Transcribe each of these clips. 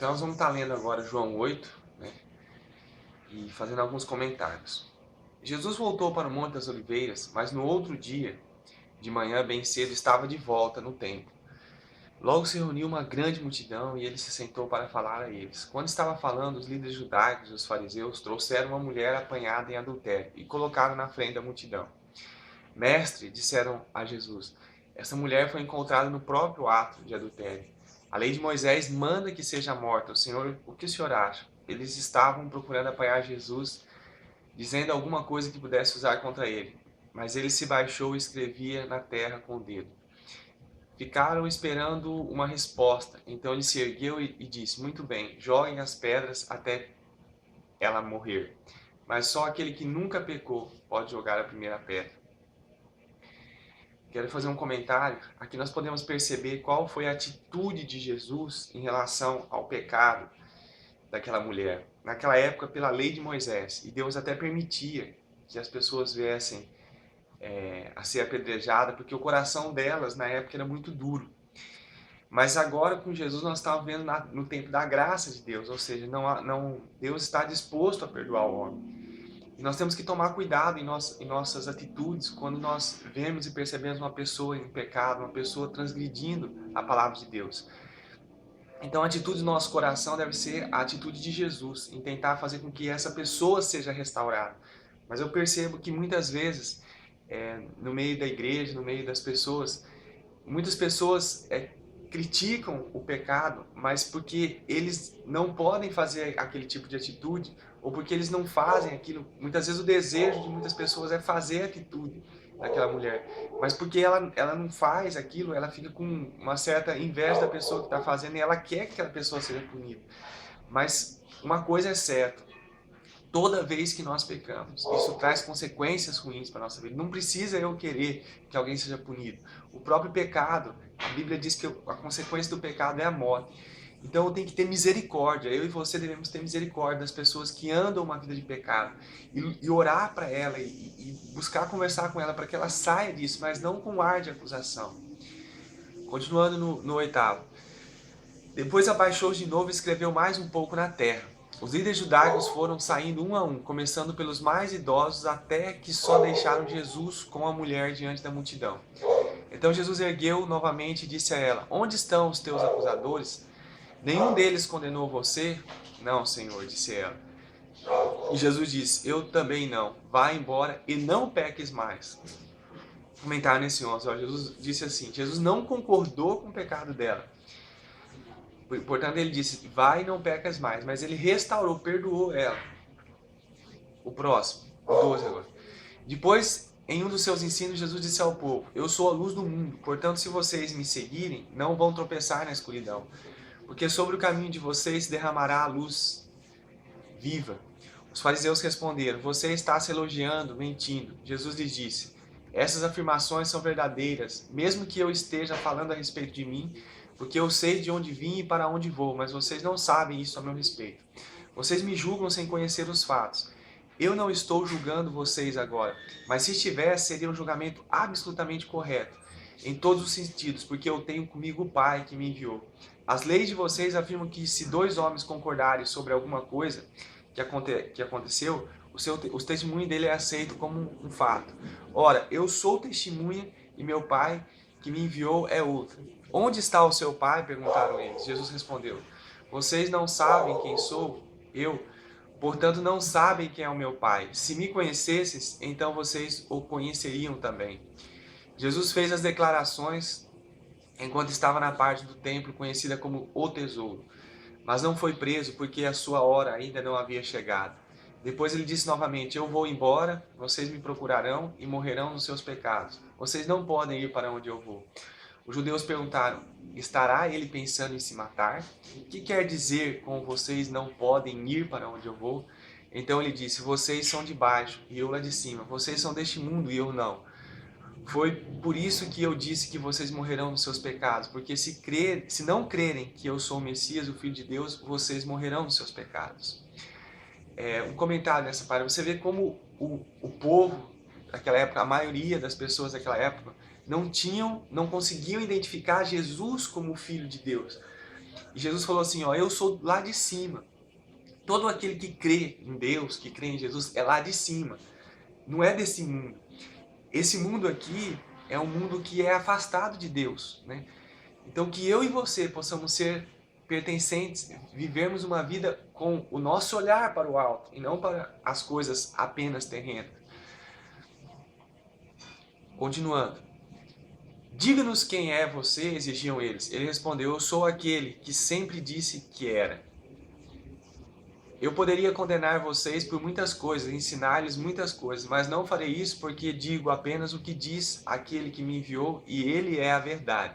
Então nós vamos estar lendo agora João 8, né, e fazendo alguns comentários. Jesus voltou para o Monte das Oliveiras, mas no outro dia, de manhã bem cedo, estava de volta no templo. Logo se reuniu uma grande multidão e ele se sentou para falar a eles. Quando estava falando, os líderes judaicos e os fariseus trouxeram uma mulher apanhada em adultério e colocaram na frente da multidão. Mestre, disseram a Jesus, essa mulher foi encontrada no próprio ato de adultério. A lei de Moisés manda que seja morta. O que o senhor acha? Eles estavam procurando apanhar Jesus, dizendo alguma coisa que pudesse usar contra ele. Mas ele se baixou e escrevia na terra com o dedo. Ficaram esperando uma resposta. Então ele se ergueu e disse, muito bem, joguem as pedras até ela morrer. Mas só aquele que nunca pecou pode jogar a primeira pedra. Quero fazer um comentário. Aqui nós podemos perceber qual foi a atitude de Jesus em relação ao pecado daquela mulher. Naquela época, pela lei de Moisés, e Deus até permitia que as pessoas viessem a ser apedrejadas, porque o coração delas na época era muito duro. Mas agora com Jesus nós estamos vendo no tempo da graça de Deus, ou seja, Deus está disposto a perdoar o homem. E nós temos que tomar cuidado em nossas atitudes quando nós vemos e percebemos uma pessoa em pecado, uma pessoa transgredindo a palavra de Deus. Então a atitude do nosso coração deve ser a atitude de Jesus, em tentar fazer com que essa pessoa seja restaurada. Mas eu percebo que muitas vezes, no meio da igreja, no meio das pessoas, muitas pessoas criticam o pecado, mas porque eles não podem fazer aquele tipo de atitude, ou porque eles não fazem aquilo. Muitas vezes o desejo de muitas pessoas é fazer a atitude daquela mulher, mas porque ela não faz aquilo, ela fica com uma certa inveja da pessoa que está fazendo e ela quer que aquela pessoa seja punida. Mas uma coisa é certa, toda vez que nós pecamos, isso traz consequências ruins para a nossa vida. Não precisa eu querer que alguém seja punido. O próprio pecado, a Bíblia diz que a consequência do pecado é a morte. Então eu tenho que ter misericórdia, eu e você devemos ter misericórdia das pessoas que andam uma vida de pecado e orar para ela e buscar conversar com ela para que ela saia disso, mas não com ar de acusação. Continuando no 8º. Depois abaixou-se de novo e escreveu mais um pouco na terra. Os líderes judaicos foram saindo um a um, começando pelos mais idosos, até que só deixaram Jesus com a mulher diante da multidão. Então Jesus ergueu novamente e disse a ela, onde estão os teus acusadores? Nenhum deles condenou você? Não, Senhor, disse ela. E Jesus disse, eu também não. Vá embora e não peques mais. Comentário nesse 11, Jesus disse assim, Jesus não concordou com o pecado dela. Portanto, ele disse, vai e não pecas mais. Mas ele restaurou, perdoou ela. O próximo, o 12 agora. Depois, em um dos seus ensinos, Jesus disse ao povo, eu sou a luz do mundo. Portanto, se vocês me seguirem, não vão tropeçar na escuridão. Porque sobre o caminho de vocês se derramará a luz viva. Os fariseus responderam, você está se elogiando, mentindo. Jesus lhes disse, essas afirmações são verdadeiras, mesmo que eu esteja falando a respeito de mim, porque eu sei de onde vim e para onde vou, mas vocês não sabem isso a meu respeito. Vocês me julgam sem conhecer os fatos. Eu não estou julgando vocês agora, mas se estivesse, seria um julgamento absolutamente correto, em todos os sentidos, porque eu tenho comigo o Pai que me enviou. As leis de vocês afirmam que se dois homens concordarem sobre alguma coisa que aconteceu, o testemunho dele é aceito como um fato. Ora, eu sou testemunha e meu Pai que me enviou é outro. Onde está o seu pai? Perguntaram eles. Jesus respondeu, vocês não sabem quem sou? Eu. Portanto, não sabem quem é o meu pai. Se me conhecesses, então vocês o conheceriam também. Jesus fez as declarações enquanto estava na parte do templo conhecida como o tesouro. Mas não foi preso porque a sua hora ainda não havia chegado. Depois ele disse novamente, eu vou embora, vocês me procurarão e morrerão nos seus pecados. Vocês não podem ir para onde eu vou. Os judeus perguntaram, estará ele pensando em se matar? O que quer dizer com vocês não podem ir para onde eu vou? Então ele disse, vocês são de baixo e eu lá de cima, vocês são deste mundo e eu não. Foi por isso que eu disse que vocês morrerão nos seus pecados, porque se não crerem que eu sou o Messias, o Filho de Deus, vocês morrerão nos seus pecados. Um comentário nessa parte, você vê como o povo daquela época, a maioria das pessoas daquela época, não conseguiam identificar Jesus como o Filho de Deus. E Jesus falou assim, ó, eu sou lá de cima. Todo aquele que crê em Deus, que crê em Jesus, é lá de cima. Não é desse mundo. Esse mundo aqui é um mundo que é afastado de Deus, né? Então que eu e você possamos ser pertencentes, vivermos uma vida com o nosso olhar para o alto e não para as coisas apenas terrenas. Continuando. Diga-nos quem é você, exigiam eles. Ele respondeu, eu sou aquele que sempre disse que era. Eu poderia condenar vocês por muitas coisas, ensinar-lhes muitas coisas, mas não farei isso porque digo apenas o que diz aquele que me enviou e ele é a verdade.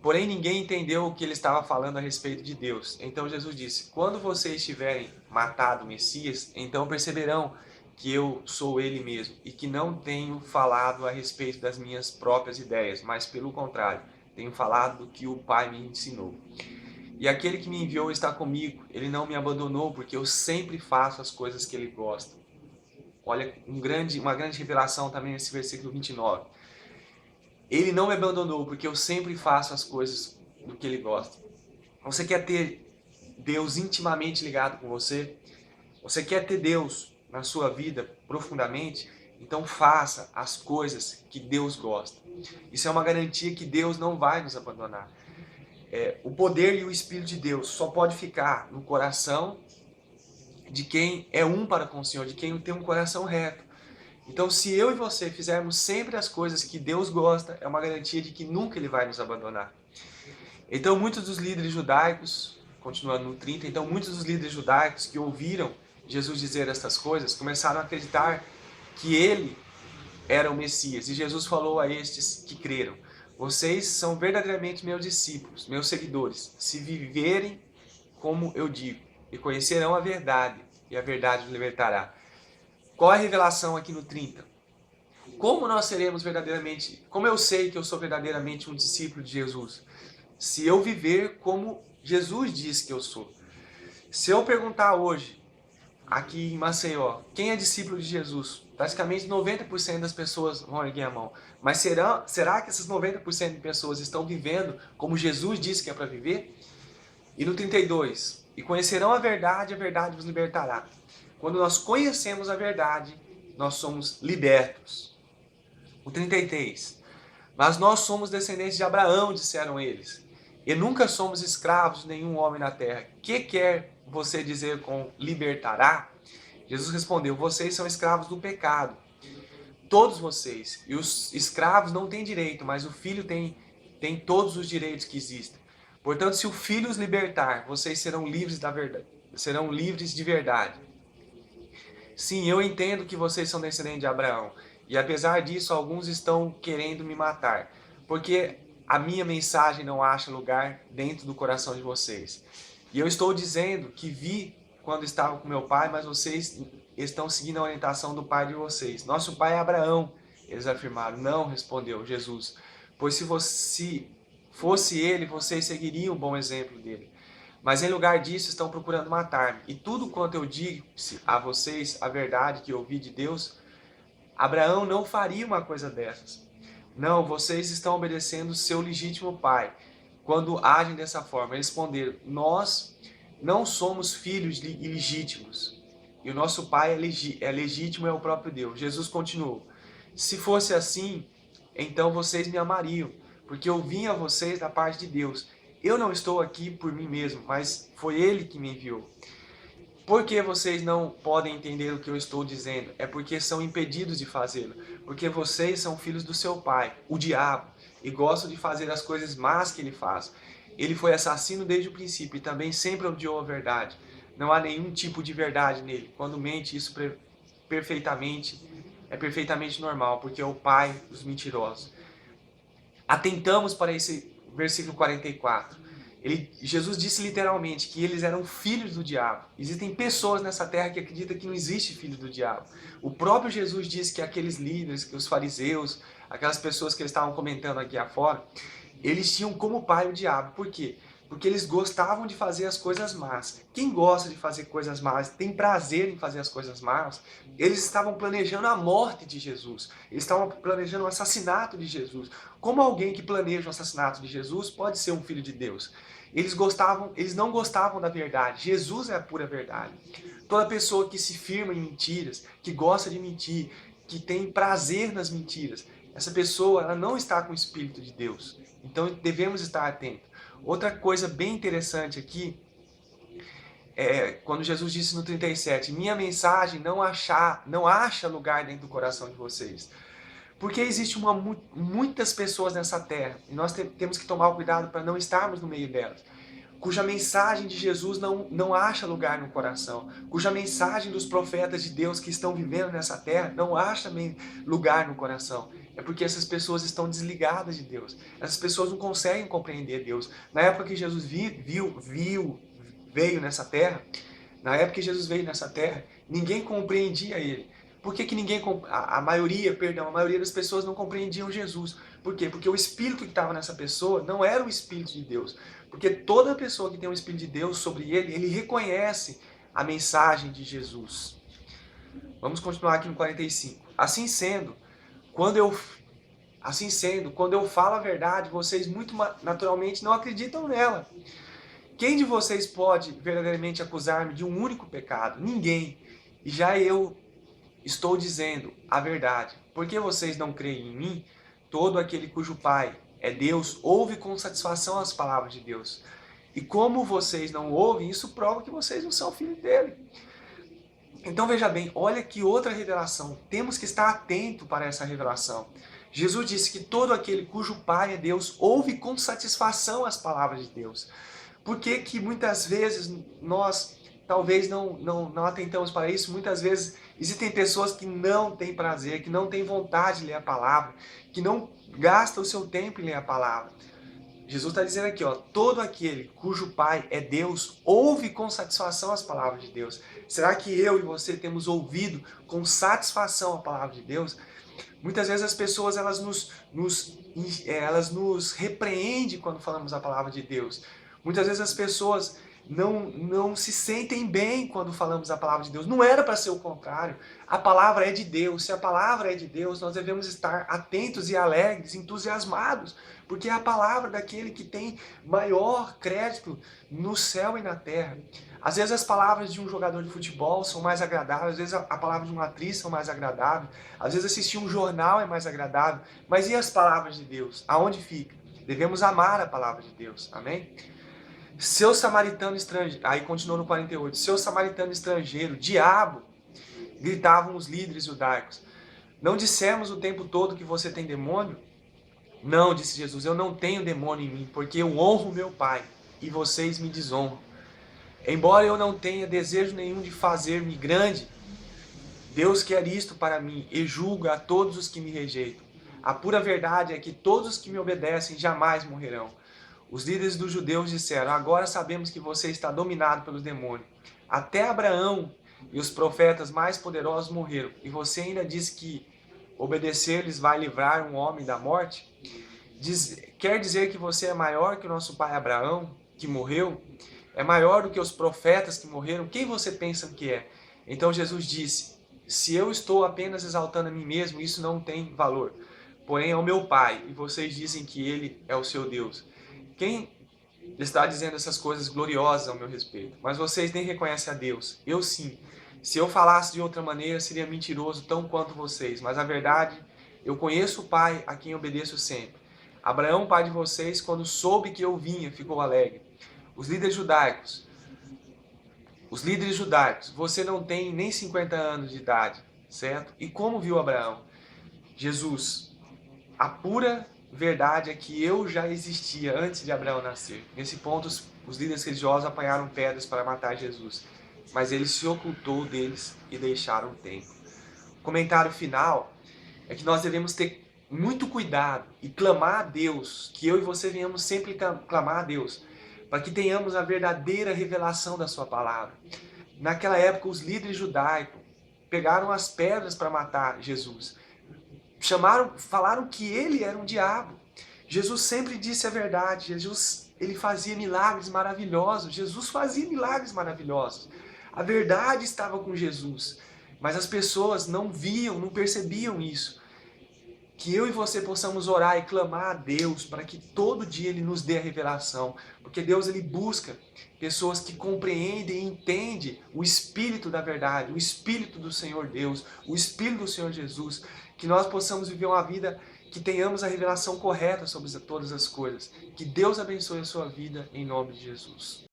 Porém, ninguém entendeu o que ele estava falando a respeito de Deus. Então Jesus disse, quando vocês tiverem matado o Messias, então perceberão que eu sou ele mesmo e que não tenho falado a respeito das minhas próprias ideias, mas pelo contrário, tenho falado do que o Pai me ensinou. E aquele que me enviou está comigo, ele não me abandonou porque eu sempre faço as coisas que ele gosta. Olha, uma grande revelação também nesse versículo 29. Ele não me abandonou porque eu sempre faço as coisas do que ele gosta. Você quer ter Deus intimamente ligado com você? Você quer ter Deus na sua vida profundamente? Então faça as coisas que Deus gosta. Isso é uma garantia que Deus não vai nos abandonar. O poder e o Espírito de Deus só pode ficar no coração de quem é um para com o Senhor, de quem tem um coração reto. Então, se eu e você fizermos sempre as coisas que Deus gosta, é uma garantia de que nunca Ele vai nos abandonar. Então, muitos dos líderes judaicos, continuando no 30, então muitos dos líderes judaicos que ouviram Jesus dizer estas coisas, começaram a acreditar que Ele era o Messias. E Jesus falou a estes que creram, vocês são verdadeiramente meus discípulos, meus seguidores, se viverem como eu digo, e conhecerão a verdade, e a verdade os libertará. Qual é a revelação aqui no 30? Como nós seremos verdadeiramente, como eu sei que eu sou verdadeiramente um discípulo de Jesus? Se eu viver como Jesus diz que eu sou. Se eu perguntar hoje, aqui em Maceió, quem é discípulo de Jesus? Praticamente 90% das pessoas vão erguer a mão. Mas será que essas 90% de pessoas estão vivendo como Jesus disse que é para viver? E no 32, e conhecerão a verdade vos libertará. Quando nós conhecemos a verdade, nós somos libertos. O 33. Mas nós somos descendentes de Abraão, disseram eles. E nunca somos escravos de nenhum homem na terra. Que quer você dizer com libertará? Jesus respondeu, vocês são escravos do pecado. Todos vocês. E os escravos não têm direito, mas o filho tem todos os direitos que existem. Portanto, se o filho os libertar, vocês serão livres da verdade, serão livres de verdade. Sim, eu entendo que vocês são descendentes de Abraão. E apesar disso, alguns estão querendo me matar. Porque a minha mensagem não acha lugar dentro do coração de vocês. E eu estou dizendo que vi quando estava com meu pai, mas vocês estão seguindo a orientação do pai de vocês. Nosso pai é Abraão. Eles afirmaram. Não, respondeu Jesus. Pois se fosse ele, vocês seguiriam o bom exemplo dele. Mas em lugar disso estão procurando matar-me. E tudo quanto eu disse a vocês, a verdade que eu ouvi de Deus, Abraão não faria uma coisa dessas. Não, vocês estão obedecendo seu legítimo pai. Quando agem dessa forma, eles responderam, nós não somos filhos ilegítimos. E o nosso pai é legítimo, é o próprio Deus. Jesus continuou, se fosse assim, então vocês me amariam, porque eu vim a vocês da parte de Deus. Eu não estou aqui por mim mesmo, mas foi Ele que me enviou. Por que vocês não podem entender o que eu estou dizendo? É porque são impedidos de fazê-lo. Porque vocês são filhos do seu pai, o diabo, e gostam de fazer as coisas más que ele faz. Ele foi assassino desde o princípio e também sempre odiou a verdade. Não há nenhum tipo de verdade nele. Quando mente, isso é perfeitamente normal, porque é o pai dos mentirosos. Atentamos para esse versículo 44. Jesus disse literalmente que eles eram filhos do diabo. Existem pessoas nessa terra que acreditam que não existe filho do diabo. O próprio Jesus disse que aqueles líderes, que os fariseus, aquelas pessoas que eles estavam comentando aqui afora, eles tinham como pai o diabo. Por quê? Porque eles gostavam de fazer as coisas más. Quem gosta de fazer coisas más, tem prazer em fazer as coisas más, eles estavam planejando a morte de Jesus. Eles estavam planejando o assassinato de Jesus. Como alguém que planeja o assassinato de Jesus pode ser um filho de Deus? Eles não gostavam da verdade. Jesus é a pura verdade. Toda pessoa que se firma em mentiras, que gosta de mentir, que tem prazer nas mentiras, essa pessoa ela não está com o Espírito de Deus. Então devemos estar atentos. Outra coisa bem interessante aqui é quando Jesus disse no 37, minha mensagem não acha lugar dentro do coração de vocês. Porque existem muitas pessoas nessa terra, e nós temos que tomar cuidado para não estarmos no meio delas, cuja mensagem de Jesus não acha lugar no coração, cuja mensagem dos profetas de Deus que estão vivendo nessa terra não acha lugar no coração. É porque essas pessoas estão desligadas de Deus. Essas pessoas não conseguem compreender Deus. Na época que Jesus veio nessa terra, ninguém compreendia Ele. Por que a maioria das pessoas não compreendiam Jesus? Por quê? Porque o Espírito que estava nessa pessoa não era o Espírito de Deus. Porque toda pessoa que tem o Espírito de Deus sobre ele reconhece a mensagem de Jesus. Vamos continuar aqui no 45. Assim sendo, quando eu falo a verdade, vocês muito naturalmente não acreditam nela. Quem de vocês pode verdadeiramente acusar-me de um único pecado? Ninguém. E já eu estou dizendo a verdade. Por que vocês não creem em mim? Todo aquele cujo Pai é Deus ouve com satisfação as palavras de Deus. E como vocês não ouvem, isso prova que vocês não são filhos dele. Então veja bem, olha que outra revelação. Temos que estar atento para essa revelação. Jesus disse que todo aquele cujo Pai é Deus ouve com satisfação as palavras de Deus. Por que muitas vezes nós talvez não atentamos para isso? Muitas vezes existem pessoas que não têm prazer, que não têm vontade de ler a palavra, que não gastam o seu tempo em ler a palavra. Jesus está dizendo aqui, ó, todo aquele cujo Pai é Deus, ouve com satisfação as palavras de Deus. Será que eu e você temos ouvido com satisfação a palavra de Deus? Muitas vezes as pessoas elas nos repreendem quando falamos a palavra de Deus. Muitas vezes as pessoas não se sentem bem quando falamos a palavra de Deus. Não era para ser o contrário. A palavra é de Deus. Se a palavra é de Deus, nós devemos estar atentos e alegres, entusiasmados, porque é a palavra daquele que tem maior crédito no céu e na terra. Às vezes as palavras de um jogador de futebol são mais agradáveis, às vezes a palavra de uma atriz são mais agradáveis, às vezes assistir um jornal é mais agradável, mas e as palavras de Deus? Aonde fica? Devemos amar a palavra de Deus, amém? Seu samaritano estrangeiro, aí continua no 48, seu samaritano estrangeiro, diabo, gritavam os líderes judaicos. Não dissemos o tempo todo que você tem demônio? Não, disse Jesus, eu não tenho demônio em mim, porque eu honro meu Pai, e vocês me desonram. Embora eu não tenha desejo nenhum de fazer-me grande, Deus quer isto para mim, e julga a todos os que me rejeitam. A pura verdade é que todos os que me obedecem jamais morrerão. Os líderes dos judeus disseram, agora sabemos que você está dominado pelos demônios. Até Abraão e os profetas mais poderosos morreram, e você ainda diz que obedecer-lhes vai livrar um homem da morte? Quer dizer que você é maior que o nosso pai Abraão, que morreu? É maior do que os profetas que morreram? Quem você pensa que é? Então Jesus disse, se eu estou apenas exaltando a mim mesmo, isso não tem valor. Porém é o meu Pai, e vocês dizem que Ele é o seu Deus. Quem está dizendo essas coisas gloriosas ao meu respeito? Mas vocês nem reconhecem a Deus. Eu sim. Se eu falasse de outra maneira, seria mentiroso tão quanto vocês. Mas a verdade, eu conheço o Pai a quem obedeço sempre. Abraão, pai de vocês, quando soube que eu vinha, ficou alegre. Os líderes judaicos, você não tem nem 50 anos de idade, certo? E como viu Abraão? Jesus, a pura verdade é que eu já existia antes de Abraão nascer. Nesse ponto, os líderes religiosos apanharam pedras para matar Jesus, mas ele se ocultou deles e deixaram o templo. O comentário final é que nós devemos ter muito cuidado e clamar a Deus, que eu e você venhamos sempre clamar a Deus, para que tenhamos a verdadeira revelação da sua palavra. Naquela época, os líderes judaicos pegaram as pedras para matar Jesus. Falaram que ele era um diabo. Jesus sempre disse a verdade. Jesus, ele fazia milagres maravilhosos. Jesus fazia milagres maravilhosos. A verdade estava com Jesus. Mas as pessoas não viam, não percebiam isso. Que eu e você possamos orar e clamar a Deus para que todo dia Ele nos dê a revelação. Porque Deus Ele busca pessoas que compreendem e entendem o Espírito da verdade, o Espírito do Senhor Deus, o Espírito do Senhor Jesus. Que nós possamos viver uma vida que tenhamos a revelação correta sobre todas as coisas. Que Deus abençoe a sua vida em nome de Jesus.